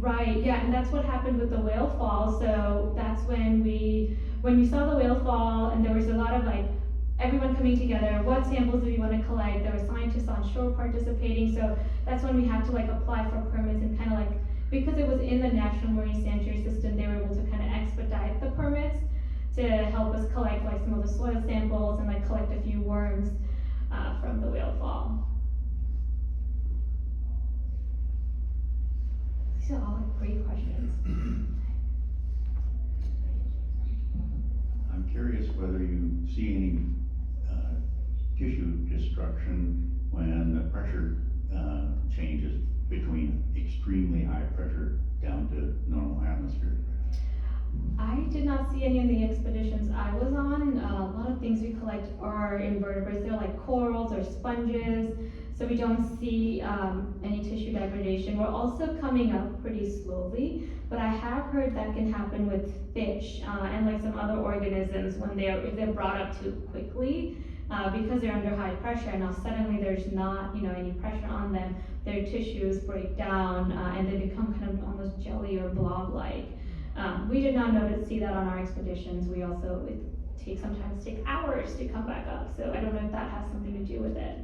[SPEAKER 2] Right, yeah, and that's what happened with the whale fall. So that's when we saw the whale fall, and there was a lot of like everyone coming together. What samples do we want to collect? There were scientists on shore participating, so that's when we had to like apply for permits and kind of like, because it was in the National Marine Sanctuary System, they were able to kind of expedite the permits to help us collect like some of the soil samples and like collect a few worms from the whale fall. These are all like great questions.
[SPEAKER 14] I'm curious whether you see any tissue destruction when the pressure changes between extremely high pressure down to normal atmospheric pressure.
[SPEAKER 2] I did not see any in the expeditions I was on. A lot of things we collect are invertebrates. They're like corals or sponges, so we don't see any tissue degradation. We're also coming up pretty slowly, but I have heard that can happen with fish and like some other organisms when if they're brought up too quickly because they're under high pressure, and now suddenly there's not any pressure on them. Their tissues break down and they become kind of almost jelly or blob-like. We did not see that on our expeditions. We also, sometimes take hours to come back up, so I don't know if that has something to do with it.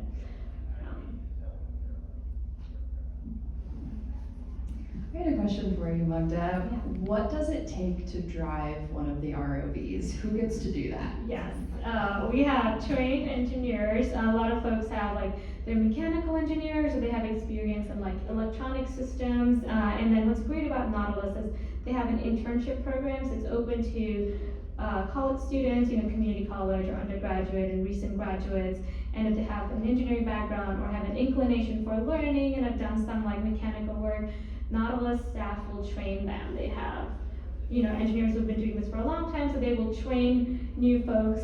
[SPEAKER 1] I had a question for you, Magda. Yeah. What does it take to drive one of the ROVs? Who gets to do that?
[SPEAKER 2] Yes, we have trained engineers. A lot of folks have they're mechanical engineers, or they have experience in electronic systems. And then what's great about Nautilus is they have an internship program, so it's open to college students, community college or undergraduate and recent graduates. And if they have an engineering background or have an inclination for learning and have done some mechanical work, Nautilus staff will train them. They have, engineers who've been doing this for a long time, so they will train new folks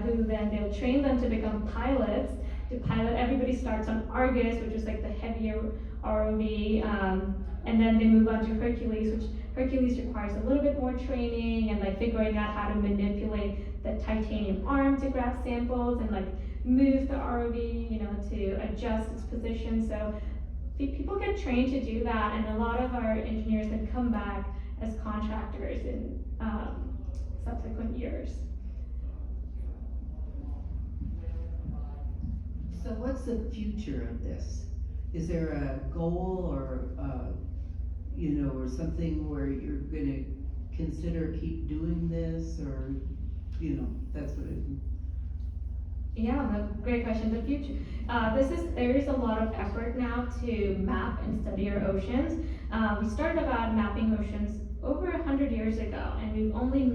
[SPEAKER 2] who then they'll train them to become pilots. To pilot, everybody starts on Argus, which is the heavier ROV, and then they move on to Hercules, which Hercules requires a little bit more training and figuring out how to manipulate the titanium arm to grab samples and move the ROV, to adjust its position. So people get trained to do that, and a lot of our engineers then come back as contractors in subsequent years.
[SPEAKER 15] So what's the future of this? Is there a goal or, or something where you're gonna consider keep doing this, or, that's what it.
[SPEAKER 2] Yeah, great question. The future, there is a lot of effort now to map and study our oceans. We started about mapping oceans over 100 years ago, and we've only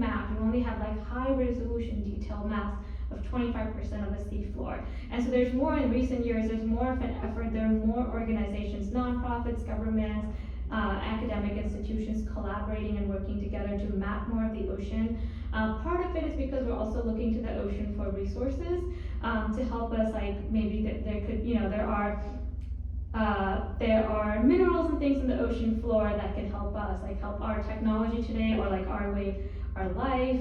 [SPEAKER 2] have high resolution detailed maps of 25% of the seafloor. And so there's more in recent years, there's more of an effort, there are more organizations, nonprofits, governments, academic institutions collaborating and working together to map more of the ocean. Part of it is because we're also looking to the ocean for resources to help us, maybe there could, there are minerals and things in the ocean floor that can help us, help our technology today, or our life.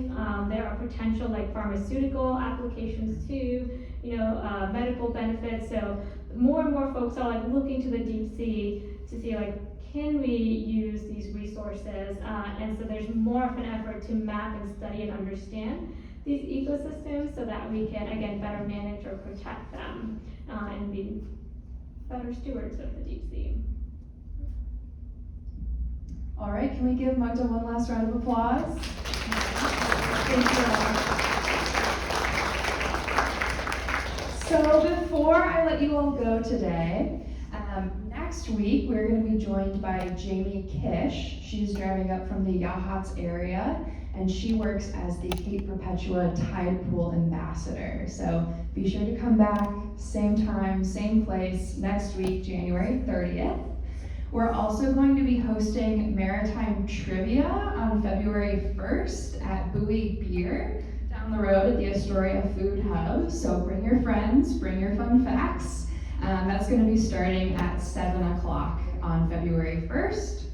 [SPEAKER 2] There are potential pharmaceutical applications too, medical benefits. So more and more folks are looking to the deep sea to see can we use these resources? And so there's more of an effort to map and study and understand these ecosystems so that we can, again, better manage or protect them and be better stewards of the deep sea.
[SPEAKER 1] All right, can we give Magda one last round of applause? Thank you all. So before I let you all go today, next week we're going to be joined by Jamie Kish. She's driving up from the Yachats area, and she works as the Cape Perpetua Tide Pool Ambassador. So be sure to come back, same time, same place, next week, January 30th. We're also going to be hosting Maritime Trivia on February 1st at Bowie Beer down the road at the Astoria Food Hub. So bring your friends, bring your fun facts. That's going to be starting at 7 o'clock on February 1st.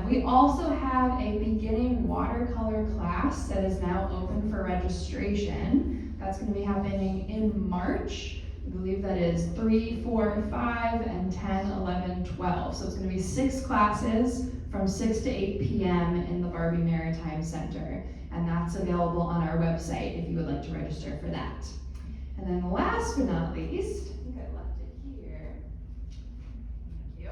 [SPEAKER 1] We also have a beginning watercolor class that is now open for registration. That's going to be happening in March. I believe that is 3, 4, 5, and 10, 11, 12. So it's going to be 6 classes from 6 to 8 p.m. in the Barbie Maritime Center. And that's available on our website if you would like to register for that. And then last but not least, I think I left it here. Thank you.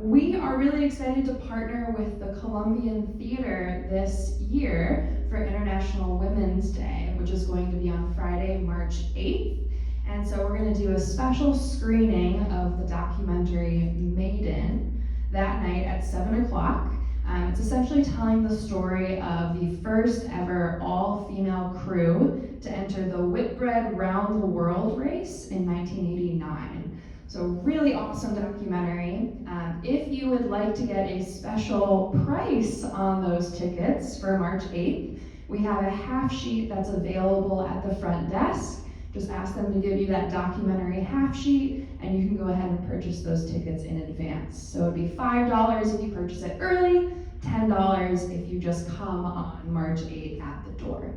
[SPEAKER 1] We are really excited to partner with the Columbian Theater this year for International Women's Day, which is going to be on Friday, March 8th. And so we're going to do a special screening of the documentary Maiden that night at 7 o'clock. It's essentially telling the story of the first ever all-female crew to enter the Whitbread Round the World race in 1989. So really awesome documentary. If you would like to get a special price on those tickets for March 8th, we have a half sheet that's available at the front desk. Just ask them to give you that documentary half sheet, and you can go ahead and purchase those tickets in advance. So it'd be $5 if you purchase it early, $10 if you just come on March 8th at the door.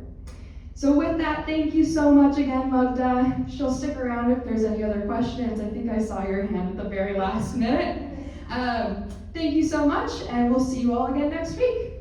[SPEAKER 1] So with that, thank you so much again, Magda. She'll stick around if there's any other questions. I think I saw your hand at the very last minute. Thank you so much, and we'll see you all again next week.